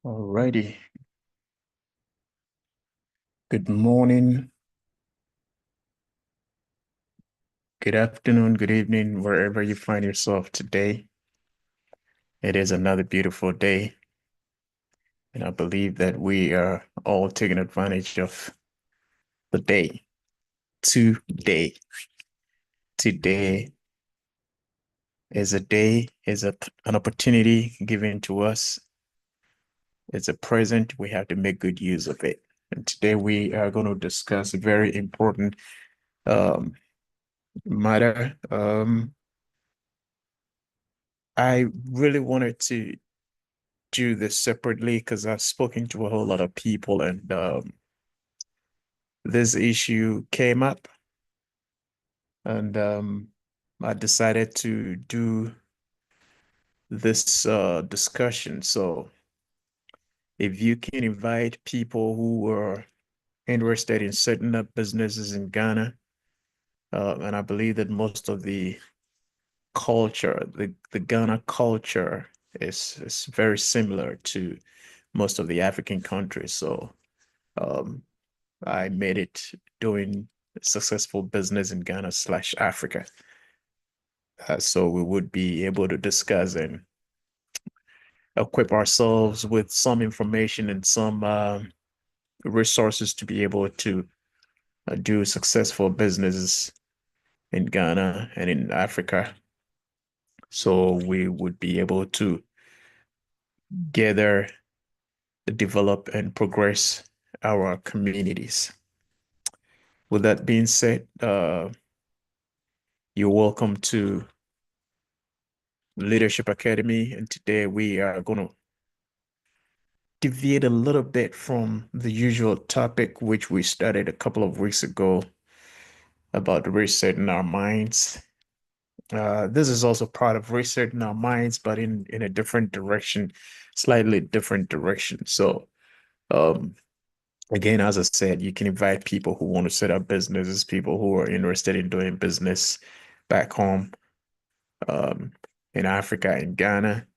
Alrighty. Good morning, good afternoon, good evening, wherever you find yourself today. It is another beautiful day, and I believe that we are all taking advantage of the day. Today. Today is an opportunity given to us. It's a present. We have to make good use of it. And today we are going to discuss a very important um, matter. I really wanted to do this separately because I've spoken to a whole lot of people, and this issue came up, and I decided to do this discussion. So if you can invite people who are interested in setting up businesses in Ghana, and I believe that most of the culture, the Ghana culture is very similar to most of the African countries. So um, I made it doing successful business in Ghana slash Africa. So we would be able to discuss and equip ourselves with some information and some resources to be able to do successful businesses in Ghana and in Africa. So we would be able to gather, develop, and progress our communities. With that being said, you're welcome to Leadership Academy, and today we are going to deviate a little bit from the usual topic, which we started a couple of weeks ago about resetting our minds. This is also part of resetting our minds, but in a different direction, slightly different direction. So, um, again, as I said, you can invite people who want to set up businesses, people who are interested in doing business back home, um, in Africa, in Ghana,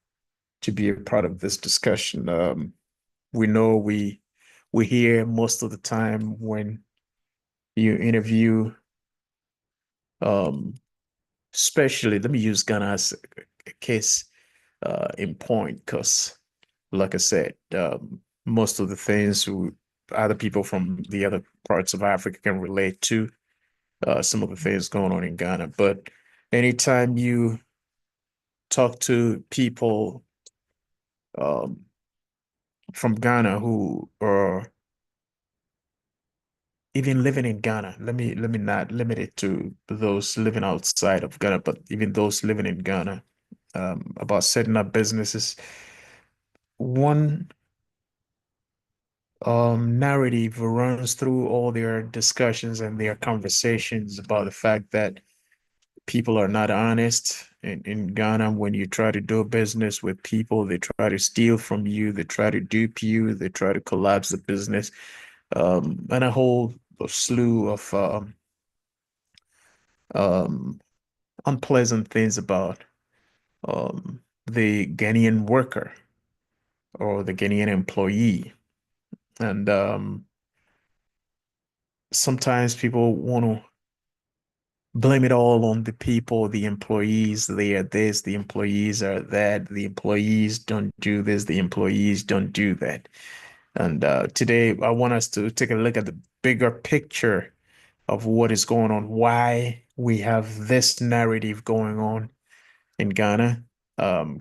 to be a part of this discussion. We know we hear most of the time when you interview, um, especially let me use Ghana as a case in point, because like I said, most of the things other people from the other parts of Africa can relate to some of the things going on in Ghana. But anytime you talk to people um, from Ghana who are even living in Ghana, let me not limit it to those living outside of Ghana, but even those living in Ghana, about setting up businesses. One narrative runs through all their discussions and their conversations about the fact that people are not honest in Ghana. When you try to do business with people, they try to steal from you, they try to dupe you, they try to collapse the business, and a whole slew of um, unpleasant things about the Ghanaian worker or the Ghanaian employee. And sometimes people want to blame it all on the people, the employees. They are this, the employees are that, the employees don't do this, the employees don't do that. And today, I want us to take a look at the bigger picture of what is going on, why we have this narrative going on in Ghana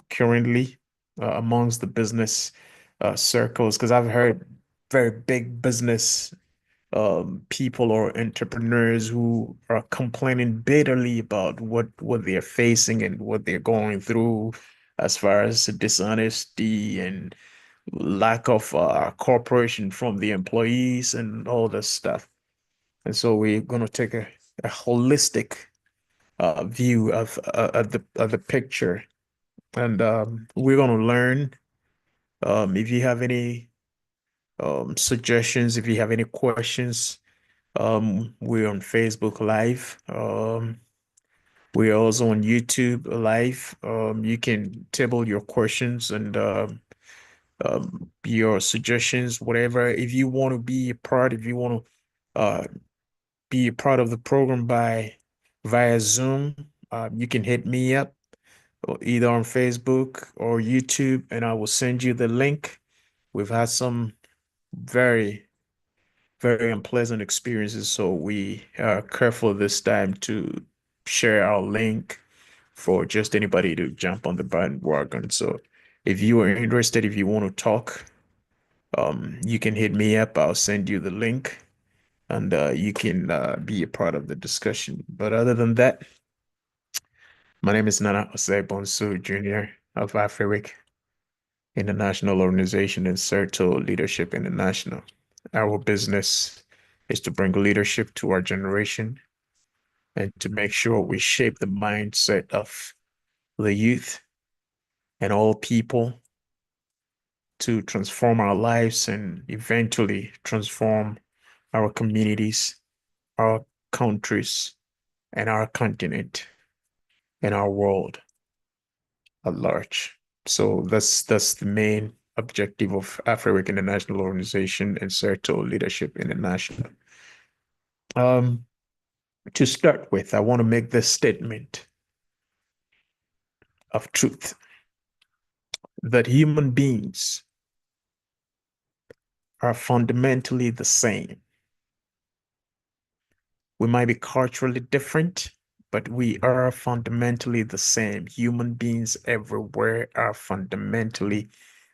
currently amongst the business circles, because I've heard very big business people or entrepreneurs who are complaining bitterly about what they're facing and what they're going through as far as dishonesty and lack of cooperation from the employees and all this stuff. And so we're going to take a holistic view of the picture, and we're going to learn. If you have any suggestions, if you have any questions, we're on Facebook Live. We're also on YouTube Live. You can table your questions, and your suggestions, whatever. If you want to be a part, if you want to be a part of the program by via Zoom, you can hit me up or either on Facebook or YouTube, and I will send you the link. We've had some very, very unpleasant experiences, so we are careful this time to share our link for just anybody to jump on the bandwagon. So if you are interested, if you want to talk, you can hit me up. I'll send you the link and you can be a part of the discussion. But other than that, my name is Nana Osei Bonsu Jr. of Afriwick International Organization and Certo Leadership International. Our business is to bring leadership to our generation and to make sure we shape the mindset of the youth and all people to transform our lives and eventually transform our communities, our countries, and our continent and our world at large. So that's the main objective of African International Organization and CERTO Leadership International. Um, to start with, I want to make this statement of truth that human beings are fundamentally the same. We might be culturally different, but we are fundamentally the same. Human beings everywhere are fundamentally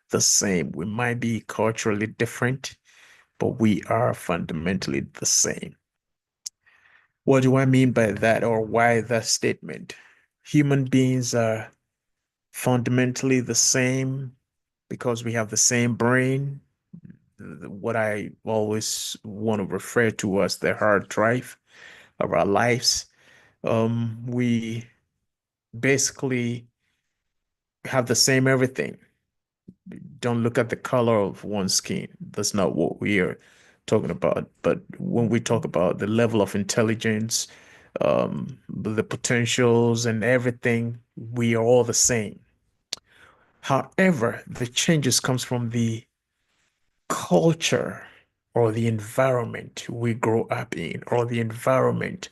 the same. We might be culturally different, but we are fundamentally the same. What do I mean by that, or why that statement? Human beings are fundamentally the same because we have the same brain, what I always want to refer to as the hard drive of our lives. We basically have the same everything. Don't look at the color of one's skin. That's not what we are talking about. But when we talk about the level of intelligence, the potentials and everything, we are all the same. However, the changes comes from the culture or the environment we grow up in or the environment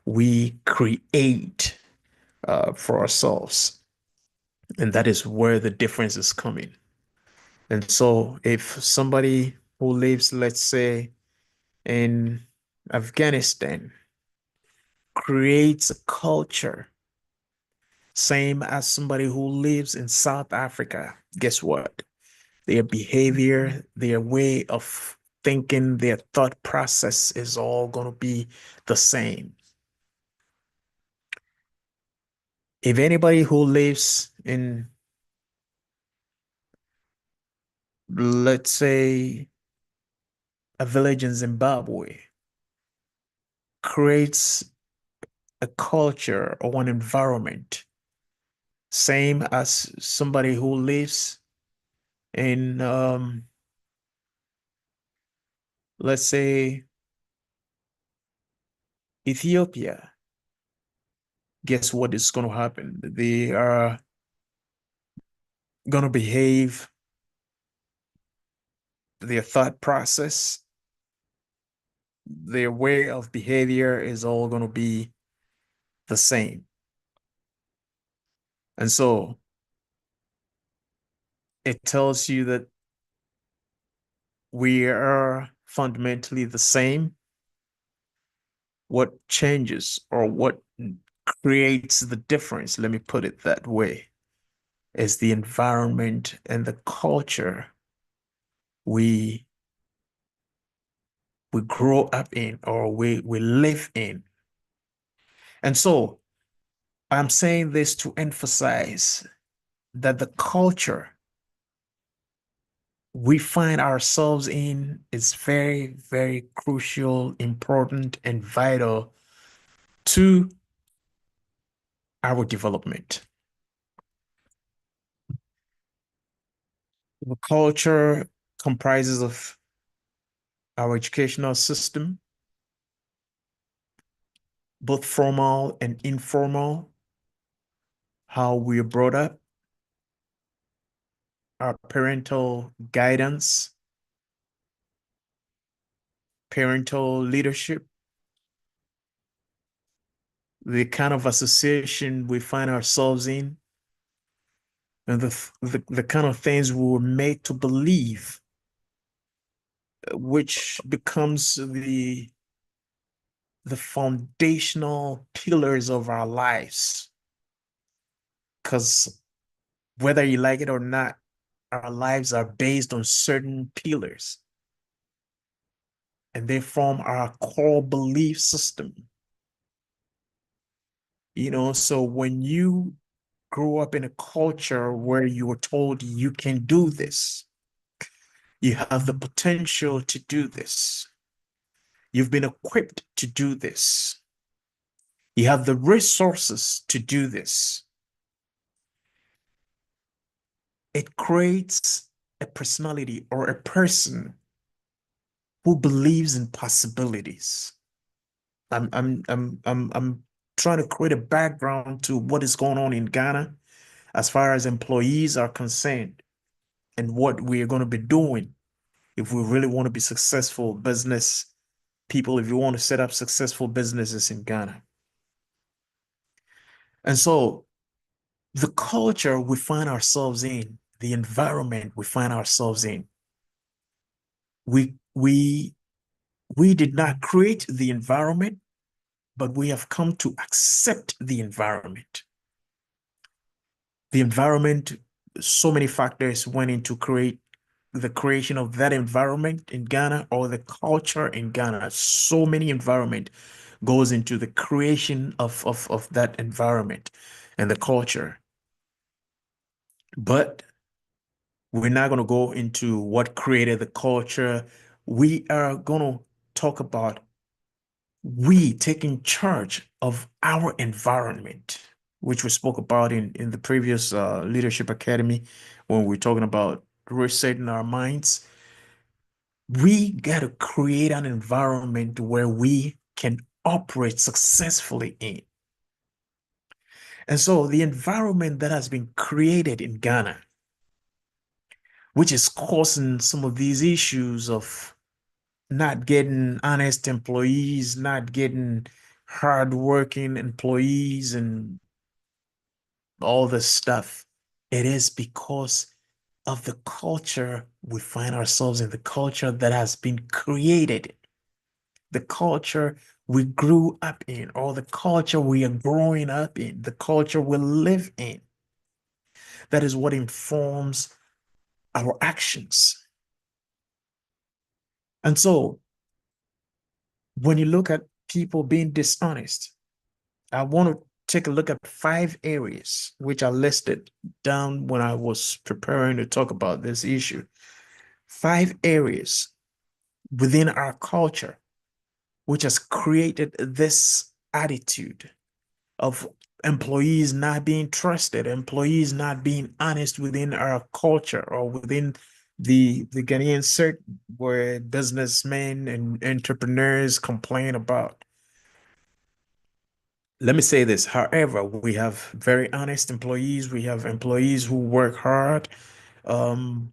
we create for ourselves. And that is where the difference is coming. And so if somebody who lives, let's say, in Afghanistan creates a culture, same as somebody who lives in South Africa, guess what? Their behavior, their way of thinking, their thought process is all going to be the same. If anybody who lives in, let's say, a village in Zimbabwe creates a culture or an environment, same as somebody who lives in, let's say, Ethiopia, guess what is going to happen? They are going to behave, their thought process, their way of behavior is all going to be the same. And so it tells you that we are fundamentally the same. What changes or what creates the difference, let me put it that way, is the environment and the culture we we grow up in or we live in. And so I'm saying this to emphasize that the culture we find ourselves in is very, very crucial, important, and vital to our development. The culture comprises of our educational system, both formal and informal, how we're brought up, our parental guidance, parental leadership, the kind of association we find ourselves in, and the kind of things we were made to believe, which becomes the foundational pillars of our lives. Because whether you like it or not, our lives are based on certain pillars and they form our core belief system. So when you grow up in a culture where you were told you can do this, you have the potential to do this, you've been equipped to do this, you have the resources to do this, it creates a personality or a person who believes in possibilities. I'm trying to create a background to what is going on in Ghana as far as employees are concerned and what we are going to be doing if we really want to be successful business people, if you want to set up successful businesses in Ghana. And so the culture we find ourselves in, the environment we find ourselves in, we we we did not create the environment, but we have come to accept the environment. The environment, so many factors went into create the creation of that environment in Ghana or the culture in Ghana. So many environment goes into the creation of that environment and the culture. But we're not going to go into what created the culture. We are going to talk about we taking charge of our environment, which we spoke about in the previous Leadership Academy when we're talking about resetting our minds. We got to create an environment where we can operate successfully in. And so the environment that has been created in Ghana, which is causing some of these issues of not getting honest employees, not getting hardworking employees, and all this stuff. It is because of the culture we find ourselves in, the culture that has been created, the culture we grew up in, or the culture we are growing up in, the culture we live in. That is what informs our actions. And so when you look at people being dishonest, I want to take a look at 5 areas which I listed down when I was preparing to talk about this issue. 5 areas within our culture which has created this attitude of employees not being trusted, employees not being honest within our culture or within the Ghanaian circuit where businessmen and entrepreneurs complain about. Let me say this. However, we have very honest employees. We have employees who work hard um,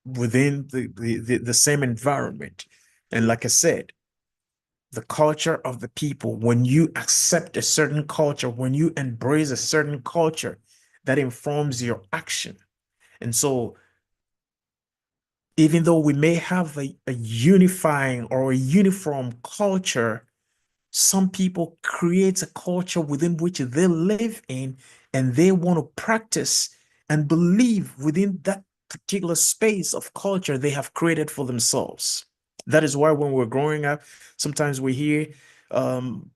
within the same environment. And like I said, the culture of the people, when you accept a certain culture, when you embrace a certain culture, that informs your action. And so, even though we may have a unifying or a uniform culture, some people create a culture within which they live in and they want to practice and believe within that particular space of culture they have created for themselves. That is why when we're growing up, sometimes we hear um,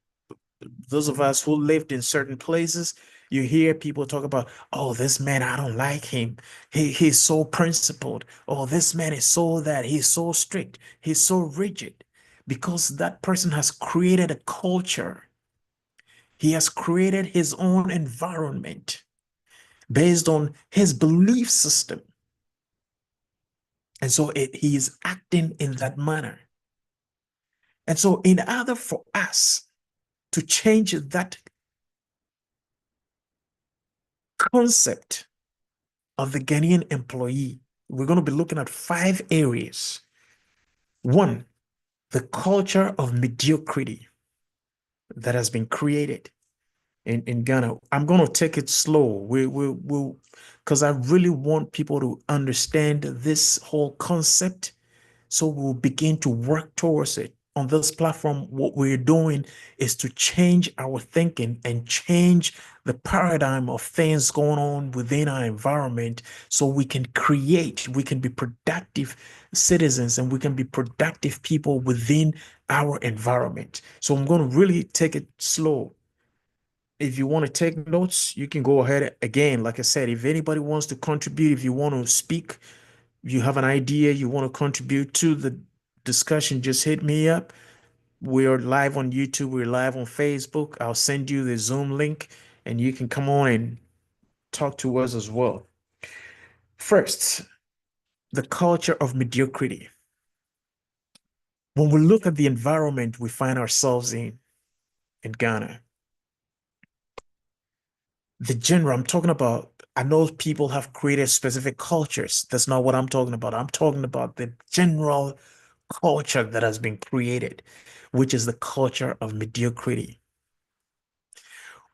those of us who lived in certain places, you hear people talk about, oh, this man, I don't like him. He's so principled. Oh, this man is so that he's so strict. He's so rigid because that person has created a culture. He has created his own environment based on his belief system. And so he is acting in that manner. And so in order for us to change that concept of the Ghanaian employee, we're going to be looking at 5 areas. One, the culture of mediocrity that has been created in Ghana. I'm going to take it slow. We'll, because I really want people to understand this whole concept. So we'll begin to work towards it. On this platform, what we're doing is to change our thinking and change the paradigm of things going on within our environment so we can be productive citizens and we can be productive people within our environment. So I'm going to really take it slow. If you want to take notes, you can go ahead. Again, like I said, if anybody wants to contribute, if you want to speak, you have an idea, you want to contribute to the discussion, just hit me up. We're live on YouTube, we're live on Facebook. I'll send you the Zoom link and you can come on and talk to us as well. First, the culture of mediocrity. When we look at the environment we find ourselves in Ghana, the genre I'm talking about, I know people have created specific cultures. That's not what I'm talking about. I'm talking about the general culture that has been created, which is the culture of mediocrity.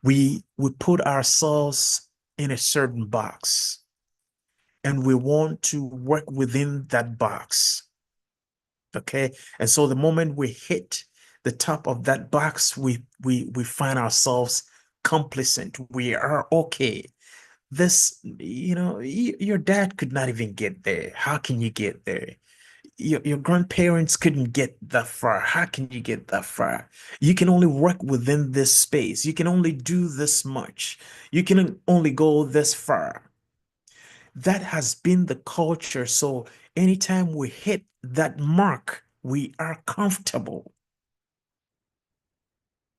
We put ourselves in a certain box and we want to work within that box. Okay. And so the moment we hit the top of that box, we find ourselves complacent. We are okay. This, your dad could not even get there. How can you get there? Your grandparents couldn't get that far. How can you get that far? You can only work within this space. You can only do this much. You can only go this far. That has been the culture. So anytime we hit that mark, we are comfortable.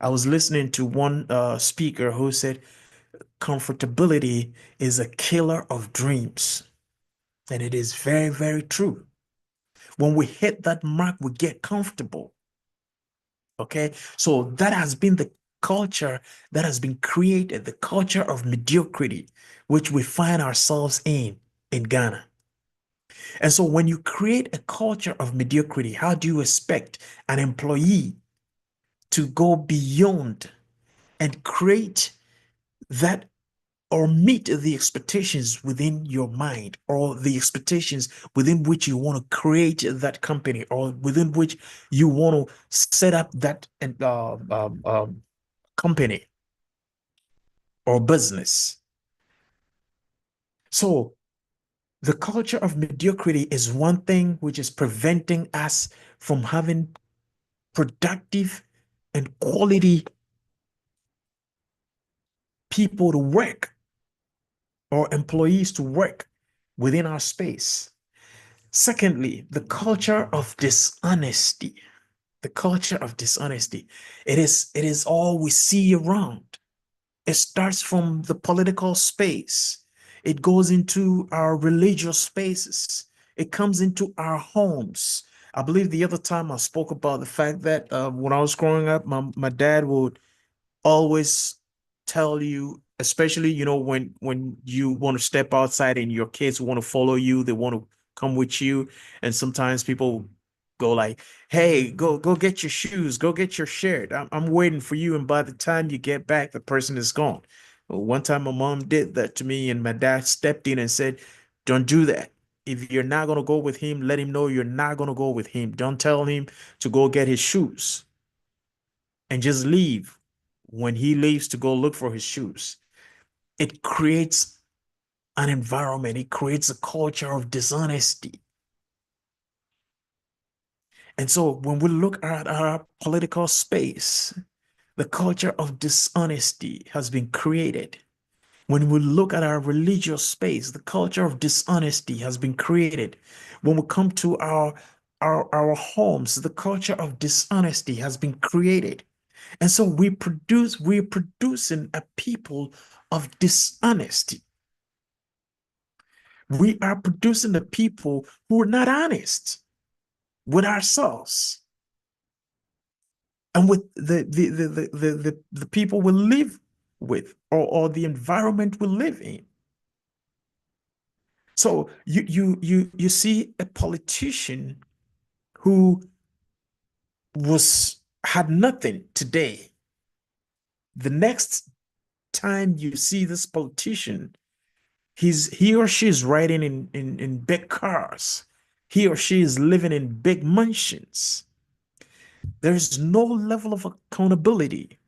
I was listening to one speaker who said comfortability is a killer of dreams. And it is very, very true. When we hit that mark, we get comfortable. Okay. So that has been the culture that has been created, the culture of mediocrity, which we find ourselves in Ghana. And so when you create a culture of mediocrity, how do you expect an employee to go beyond and create that or meet the expectations within your mind or the expectations within which you want to create that company or within which you want to set up that company or business? So the culture of mediocrity is one thing which is preventing us from having productive and quality people to work or employees to work within our space. Secondly, the culture of dishonesty. The culture of dishonesty. It is all we see around. It starts from the political space. It goes into our religious spaces. It comes into our homes. I believe the other time I spoke about the fact that when I was growing up, my dad would always tell you, especially, when you want to step outside and your kids want to follow you, they want to come with you. And sometimes people go like, hey, go get your shoes, go get your shirt. I'm waiting for you. And by the time you get back, the person is gone. Well, one time my mom did that to me, and my dad stepped in and said, don't do that. If you're not going to go with him, let him know you're not going to go with him. Don't tell him to go get his shoes and just leave when he leaves to go look for his shoes. It creates an environment, it creates a culture of dishonesty. And so when we look at our political space, the culture of dishonesty has been created. When we look at our religious space, the culture of dishonesty has been created. When we come to our homes, the culture of dishonesty has been created. And so we're producing a people of dishonesty. We are producing the people who are not honest with ourselves and with the people we live with or the environment we live in. So you see a politician who was had nothing today. The next time you see this politician, he or she is riding in big cars. He or she is living in big mansions. There's no level of accountability.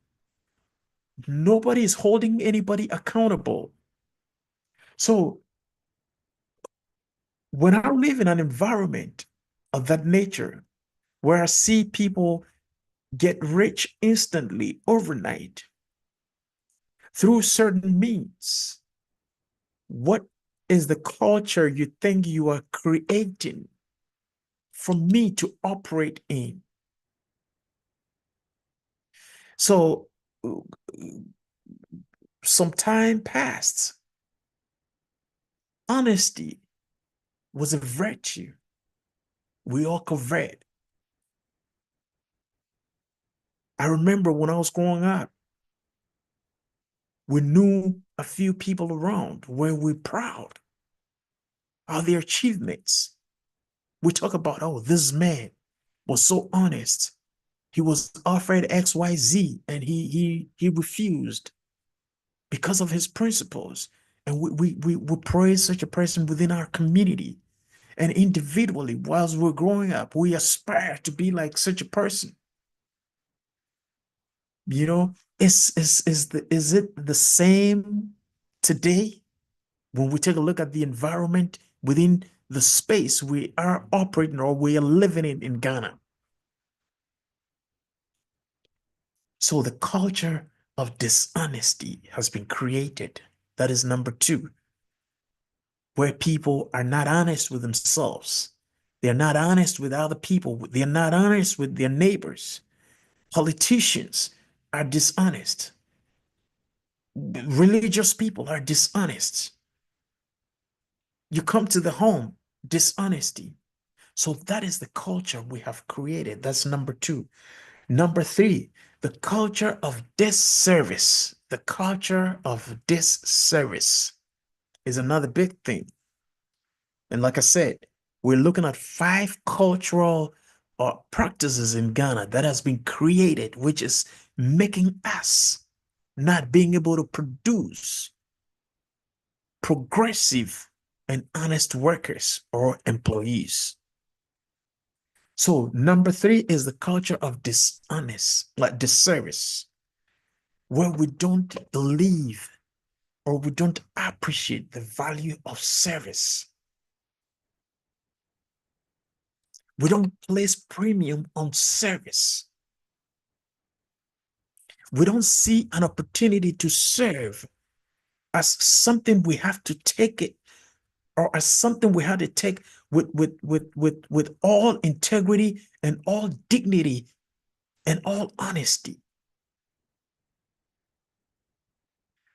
Nobody is holding anybody accountable. So when I live in an environment of that nature, where I see people get rich instantly overnight through certain means, what is the culture you think you are creating for me to operate in? So, some time passed. Honesty was a virtue we all covet. I remember when I was growing up, we knew a few people around where we're proud of their achievements. We talk about, oh, this man was so honest. He was offered XYZ and he refused because of his principles. And we praise such a person within our community. And individually, whilst we're growing up, we aspire to be like such a person. You know, is it the same today when we take a look at the environment within the space we are operating or we are living in Ghana? So the culture of dishonesty has been created. That is number two, where people are not honest with themselves. They're not honest with other people. They're not honest with their neighbors. Politicians are dishonest. Religious people are dishonest. You come to the home, dishonesty. So that is the culture we have created. That's number two. Number three, the culture of disservice. The culture of disservice is another big thing. And like I said, we're looking at five cultural practices in Ghana that has been created, which is making us not being able to produce progressive and honest workers or employees. So number three is the culture of dishonest, like disservice, where we don't believe or we don't appreciate the value of service. We don't place premium on service. We don't see an opportunity to serve as something we have to take it or as something we have to take with all integrity and all dignity and all honesty.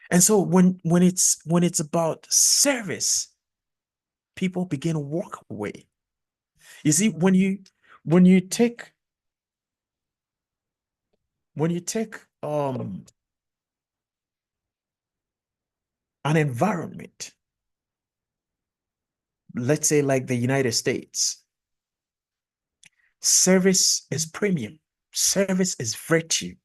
And so when it's about service, people begin to walk away. You see, when you take when you take an environment, let's say like the United States, service is premium, service is virtue.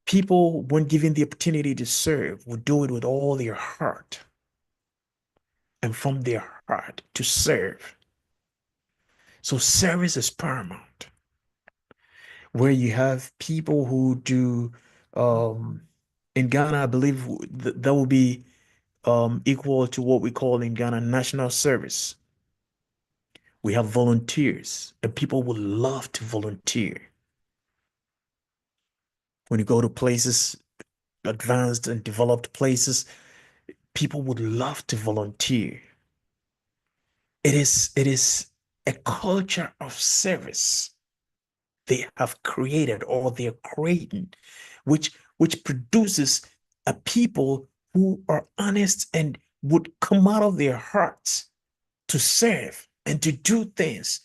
People, when given the opportunity to serve, will do it with all their heart and from their heart to serve. So service is paramount. Where you have people who do um in Ghana, I believe that will be equal to what we call in Ghana national service. We have volunteers, and people would love to volunteer. When you go to places, advanced and developed places, people would love to volunteer. It is a culture of service they have created or they're creating, which produces a people who are honest and would come out of their hearts to serve and to do things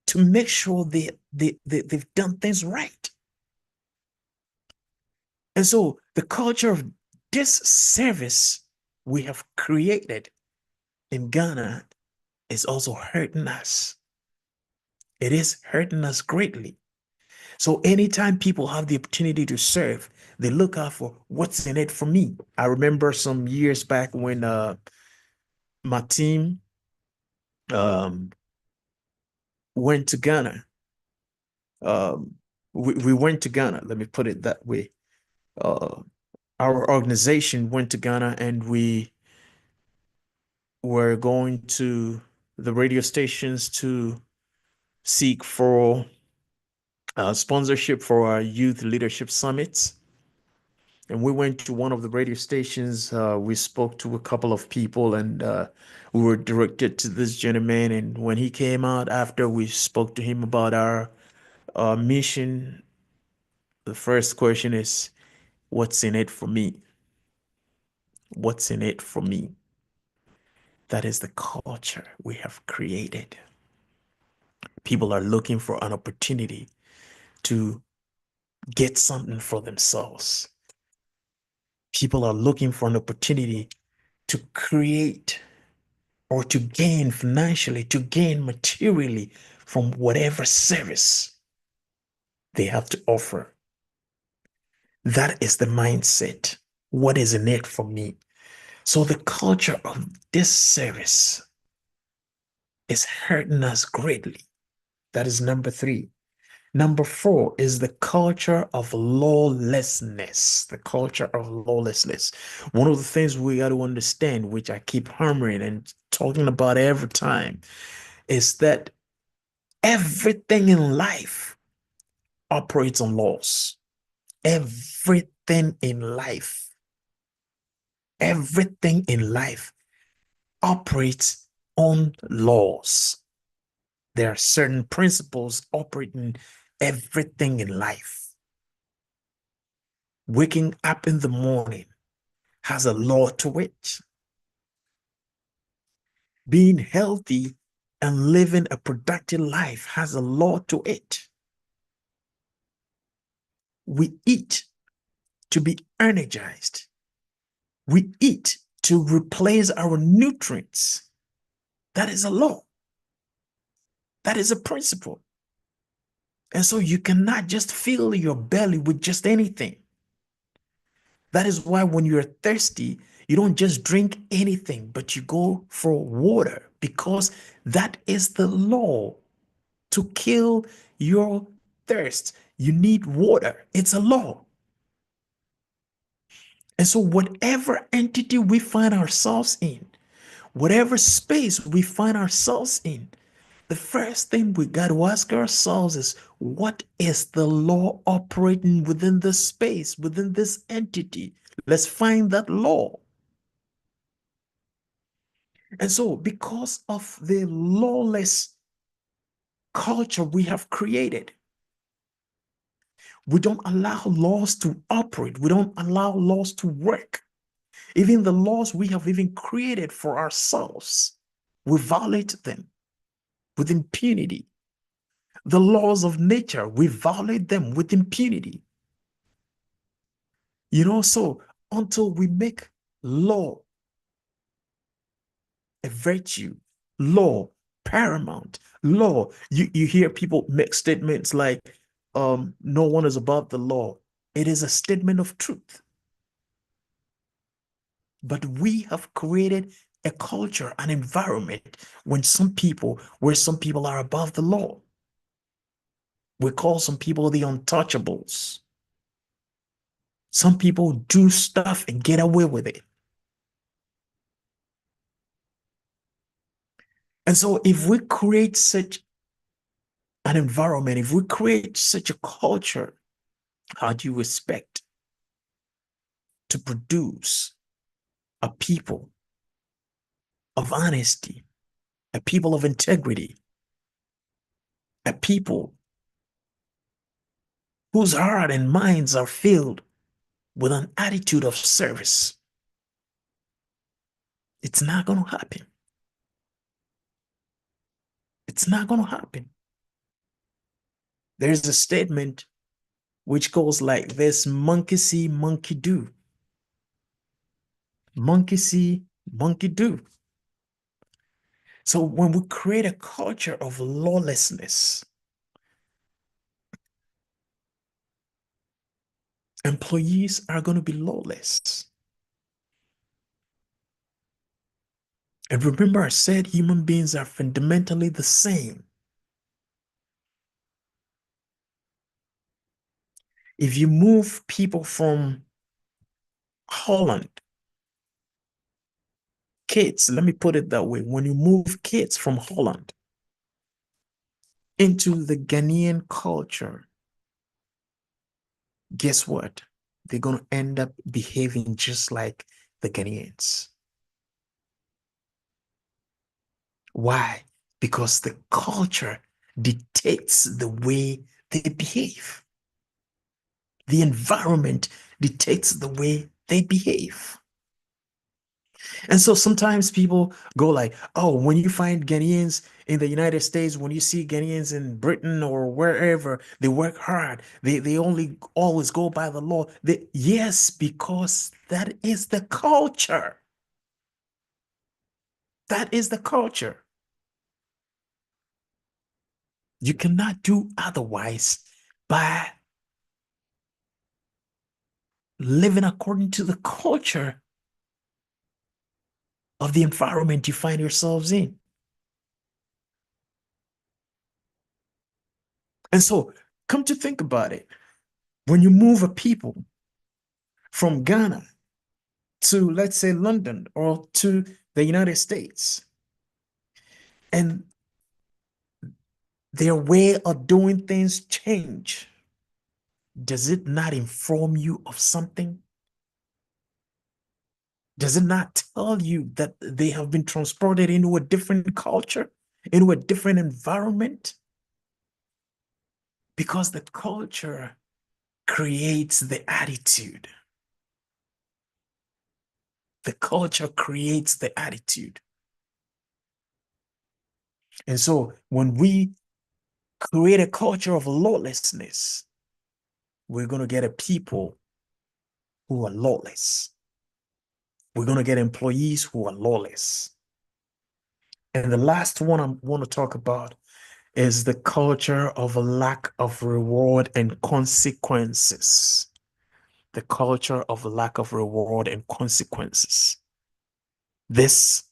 to make sure they've done things right. And so the culture of disservice we have created in Ghana is also hurting us. It is hurting us greatly. So anytime people have the opportunity to serve, they look out for what's in it for me. I remember some years back when my team um, went to Ghana. Um, we went to Ghana, let me put it that way. Uh, our organization went to Ghana and we were going to the radio stations to seek for sponsorship for our youth leadership summits. And we went to one of the radio stations. We spoke to a couple of people and we were directed to this gentleman. And when he came out after we spoke to him about our mission, the first question is, what's in it for me? What's in it for me? That is the culture we have created. People are looking for an opportunity to get something for themselves. People are looking for an opportunity to create or to gain financially, to gain materially from whatever service they have to offer. That is the mindset. What is in it for me? So the culture of this service is hurting us greatly. That is number three. Number four is the culture of lawlessness. The culture of lawlessness. One of the things we got to understand, which I keep hammering and talking about every time, is that everything in life operates on laws. Everything in life, everything in life operates on laws. There are certain principles operating everything in life. Waking up in the morning has a law to it. Being healthy and living a productive life has a law to it. We eat to be energized. We eat to replace our nutrients. That is a law. That is a principle. And so you cannot just fill your belly with just anything. That is why when you're thirsty, you don't just drink anything, but you go for water because that is the law to kill your thirst. You need water. It's a law. And so, whatever entity we find ourselves in, whatever space we find ourselves in, the first thing we got to ask ourselves is what is the law operating within this space, within this entity? Let's find that law. And so, because of the lawless culture we have created, we don't allow laws to operate, we don't allow laws to work. Even the laws we have even created for ourselves, we violate them with impunity. The laws of nature, we violate them with impunity. So until we make law a virtue, law paramount, law, you hear people make statements like, no one is above the law. It is a statement of truth. But we have created a culture, an environment where some people are above the law. We call some people the untouchables. Some people do stuff and get away with it. And so if we create such an environment, if we create such a culture, how do you expect to produce a people of honesty, a people of integrity, a people whose heart and minds are filled with an attitude of service? It's not going to happen. It's not going to happen. There's a statement which goes like this: monkey see, monkey do. Monkey see, monkey do. So when we create a culture of lawlessness, employees are going to be lawless. And remember, I said human beings are fundamentally the same. If you move people from Holland, kids, let me put it that way. When you move kids from Holland into the Ghanaian culture, guess what? They're going to end up behaving just like the Ghanaians. Why? Because the culture dictates the way they behave. The environment dictates the way they behave. And so sometimes people go like, oh, when you find Ghanaians in the United States, when you see Ghanaians in Britain or wherever, they work hard. They only always go by the law. Yes, because that is the culture. That is the culture. You cannot do otherwise by living according to the culture of the environment you find yourselves in. And so, come to think about it, when you move a people from Ghana to, let's say, London or to the United States, and their way of doing things change, does it not inform you of something? Does it not tell you that they have been transported into a different culture, into a different environment? Because the culture creates the attitude. The culture creates the attitude. And so when we create a culture of lawlessness, we're going to get a people who are lawless. We're going to get employees who are lawless. And the last one I want to talk about is the culture of a lack of reward and consequences. The culture of a lack of reward and consequences. This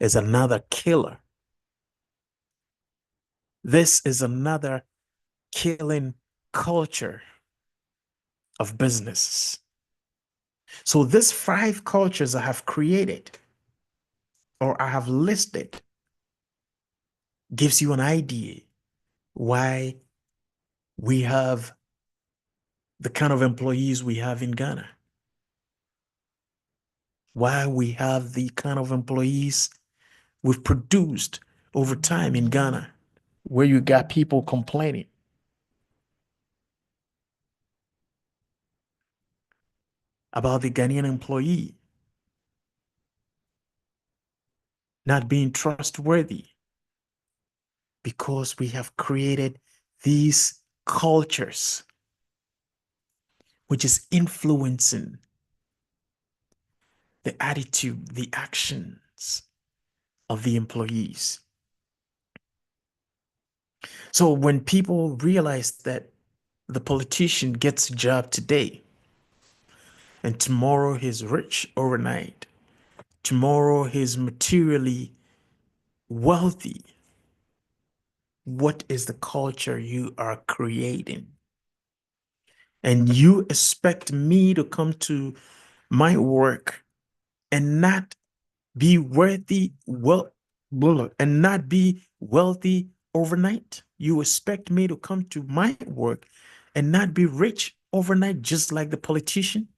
is another killer. This is another killing culture of businesses. So these five cultures I have created or I have listed gives you an idea why we have the kind of employees we have in Ghana, why we have the kind of employees we've produced over time in Ghana, where you got people complaining about the Ghanaian employee not being trustworthy because we have created these cultures which is influencing the attitude, the actions of the employees. So when people realize that the politician gets a job today and tomorrow he's rich overnight, tomorrow he's materially wealthy, what is the culture you are creating? And you expect me to come to my work and not be worthy, well, and not be wealthy overnight? You expect me to come to my work and not be rich overnight, just like the politician,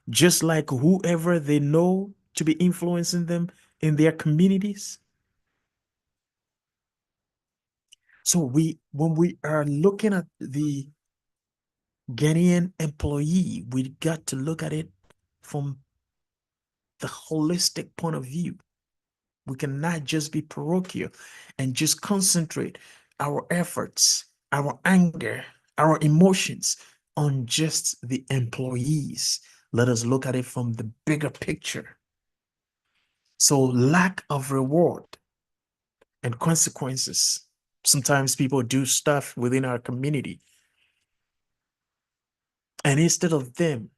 just like whoever they know to be influencing them in their communities? So when we are looking at the Ghanaian employee, we got to look at it from the holistic point of view. We cannot just be parochial and just concentrate our efforts, our anger, our emotions on just the employees. Let us look at it from the bigger picture. So, lack of reward and consequences. Sometimes people do stuff within our community, and instead of them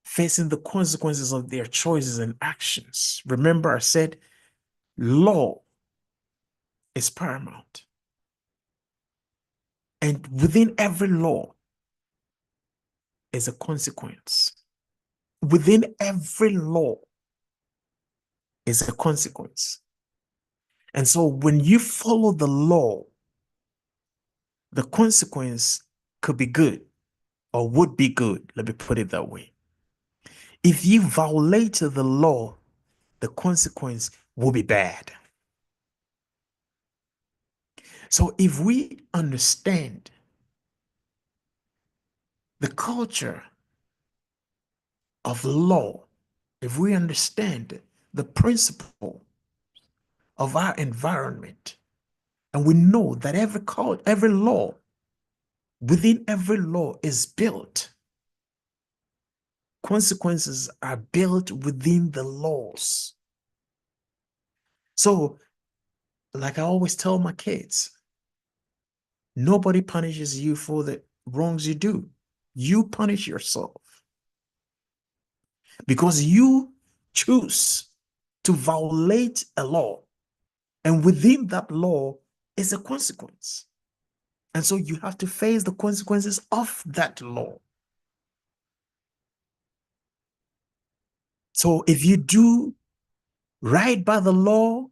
facing the consequences of their choices and actions, remember I said law is paramount. And within every law is a consequence. Within every law is a consequence. And so when you follow the law, the consequence could be good or would be good. Let me put it that way. If you violate the law, the consequence will be bad. So if we understand the culture of law, if we understand the principle of our environment, and we know that every law, within every law is built, consequences are built within the laws. So, like I always tell my kids, nobody punishes you for the wrongs you do. You punish yourself because you choose to violate a law. And within that law is a consequence. And so you have to face the consequences of that law. So if you do right by the law,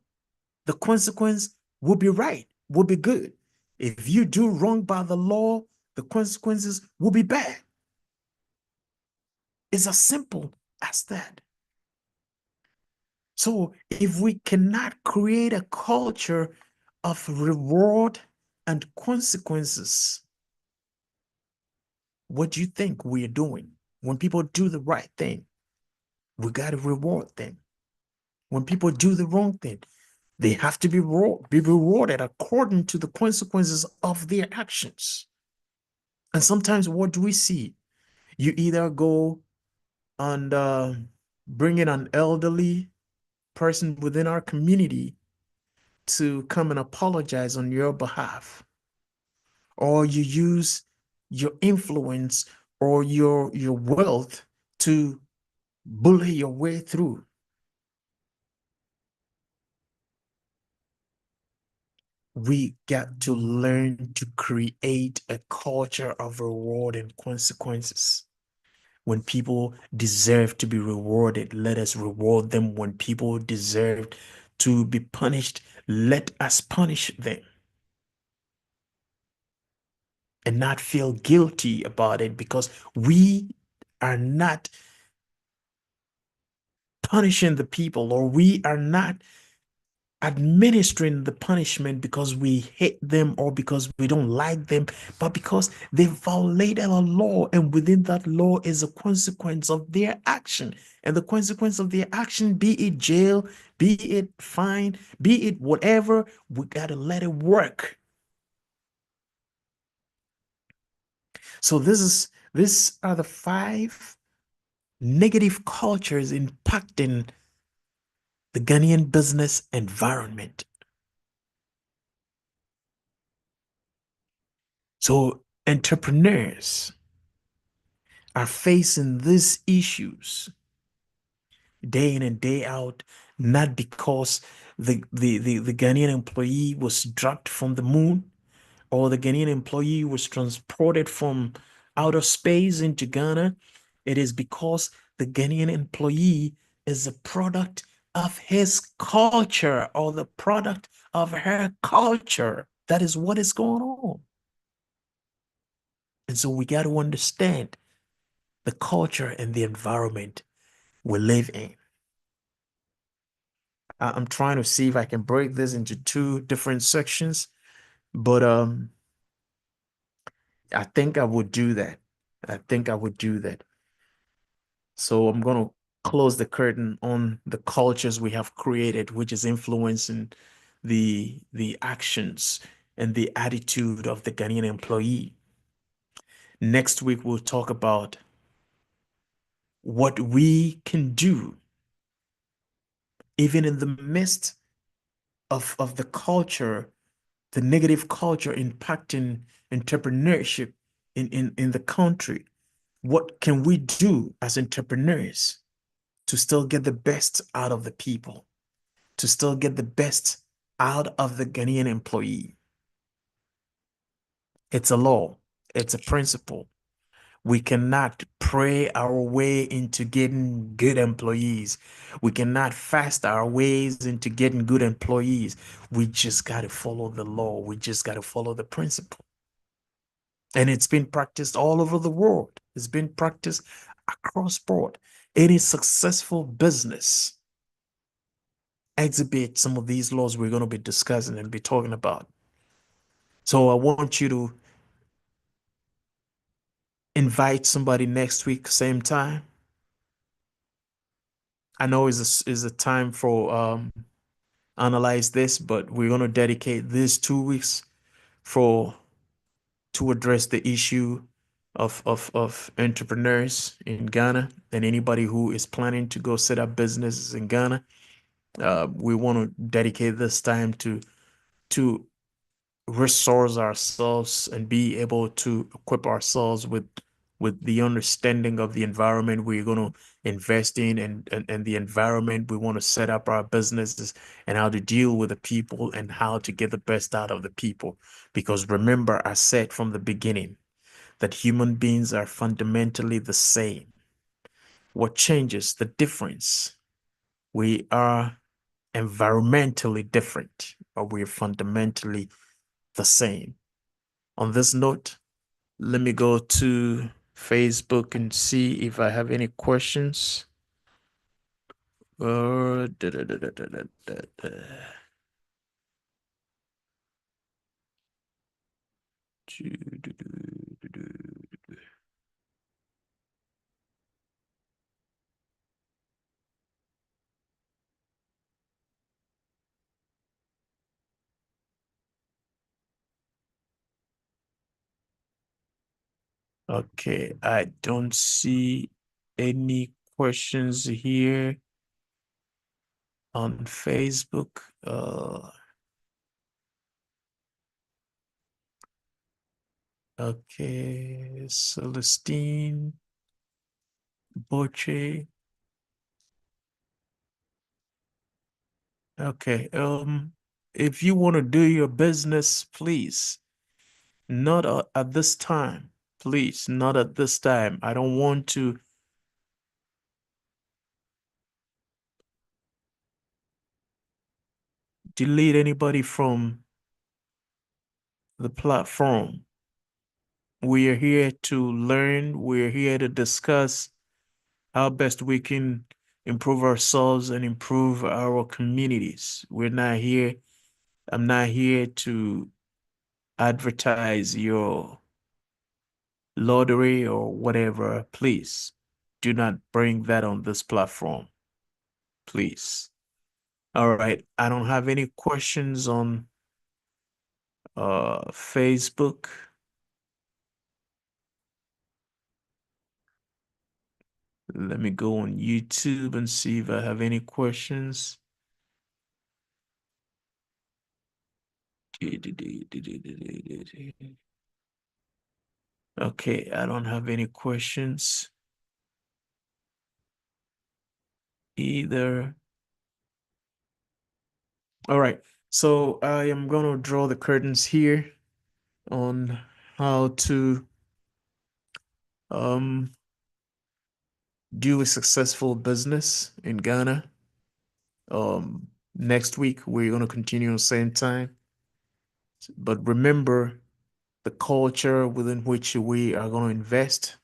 the consequence will be right, will be good. If you do wrong by the law, the consequences will be bad. It's as simple as that. So if we cannot create a culture of reward and consequences, what do you think we're doing? When people do the right thing, we got to reward them. When people do the wrong thing, they have to be rewarded according to the consequences of their actions. And sometimes what do we see? You either go and bring in an elderly person within our community to come and apologize on your behalf, or you use your influence or your wealth to bully your way through. We got to learn to create a culture of reward and consequences. When people deserve to be rewarded, let us reward them. When people deserve to be punished, let us punish them and not feel guilty about it because we are not punishing the people, or we are not administering the punishment because we hate them or because we don't like them, but because they violated a law, and within that law is a consequence of their action. And the consequence of their action, be it jail, be it fine, be it whatever, we got to let it work. So these are the 5 negative cultures impacting the Ghanaian business environment. So entrepreneurs are facing these issues day in and day out, not because the Ghanaian employee was dropped from the moon or the Ghanaian employee was transported from outer space into Ghana. It is because the Ghanaian employee is a product of his culture or the product of her culture. That is what is going on. And so we got to understand the culture and the environment we live in. I'm trying to see if I can break this into 2 different sections, but I think I would do that. I think I would do that. So I'm going to close the curtain on the cultures we have created, which is influencing the actions and the attitude of the Ghanaian employee. Next week we'll talk about what we can do, even in the midst of the culture, the negative culture impacting entrepreneurship in the country. What can we do as entrepreneurs to still get the best out of the people, to still get the best out of the Ghanaian employee? It's a law, it's a principle. We cannot pray our way into getting good employees. We cannot fast our ways into getting good employees. We just got to follow the law. We just got to follow the principle. And it's been practiced all over the world. It's been practiced across board. Any successful business exhibit some of these laws we're going to be discussing and be talking about. So I want you to invite somebody next week, same time. I know is a time for analyze this, but we're going to dedicate these 2 weeks for to address the issue of entrepreneurs in Ghana and anybody who is planning to go set up businesses in Ghana. We want to dedicate this time to resource ourselves and be able to equip ourselves with the understanding of the environment we're going to invest in and the environment we want to set up our businesses and how to deal with the people and how to get the best out of the people. Because remember, I said from the beginning that human beings are fundamentally the same. What changes the difference? We are environmentally different, but we're fundamentally the same. On this note, let me go to Facebook and see if I have any questions. Da, da, da, da, da, da, da, da. Okay, I don't see any questions here on Facebook. Okay, Celestine, Boche. Okay, if you want to do your business, please, not at this time. Please, not at this time. I don't want to delete anybody from the platform. We are here to learn. We're here to discuss how best we can improve ourselves and improve our communities. I'm not here to advertise your lottery or whatever. Please do not bring that on this platform. Please. All right. I don't have any questions on Facebook. Let me go on YouTube and see if I have any questions. Okay, I don't have any questions either. All right, so I am going to draw the curtains here on how to um, do a successful business in Ghana. Next week, we're going to continue on the same time. But remember, the culture within which we are going to invest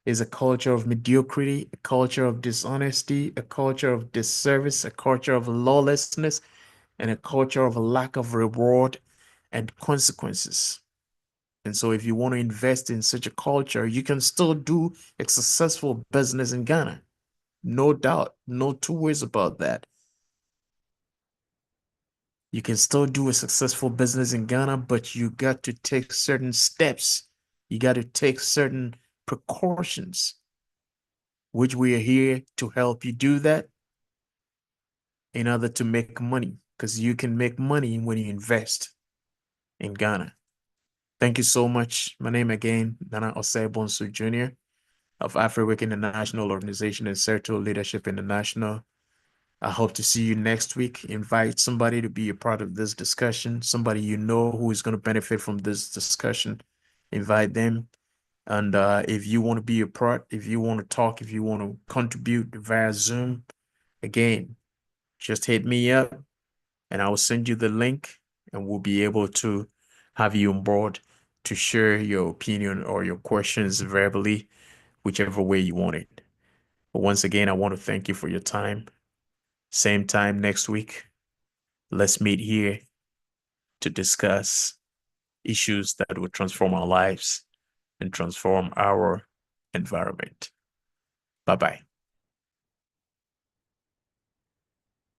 is a culture of mediocrity, a culture of dishonesty, a culture of disservice, a culture of lawlessness, and a culture of a lack of reward and consequences. And so, if you want to invest in such a culture, you can still do a successful business in Ghana. No doubt, no two ways about that. You can still do a successful business in Ghana, but you got to take certain steps. You got to take certain precautions. which we are here to help you do that in order to make money, because you can make money when you invest in Ghana. Thank you so much. My name again, Nana Osei Bonsu Jr. of Africa International Organization and Circle Leadership International. I hope to see you next week. Invite somebody to be a part of this discussion, somebody you know who is going to benefit from this discussion. Invite them. And if you want to be a part, if you want to talk, if you want to contribute via Zoom, again, just hit me up and I will send you the link and we'll be able to have you on board to share your opinion or your questions verbally, whichever way you want it. But once again, I want to thank you for your time. Same time next week. Let's meet here to discuss issues that will transform our lives and transform our environment. Bye bye.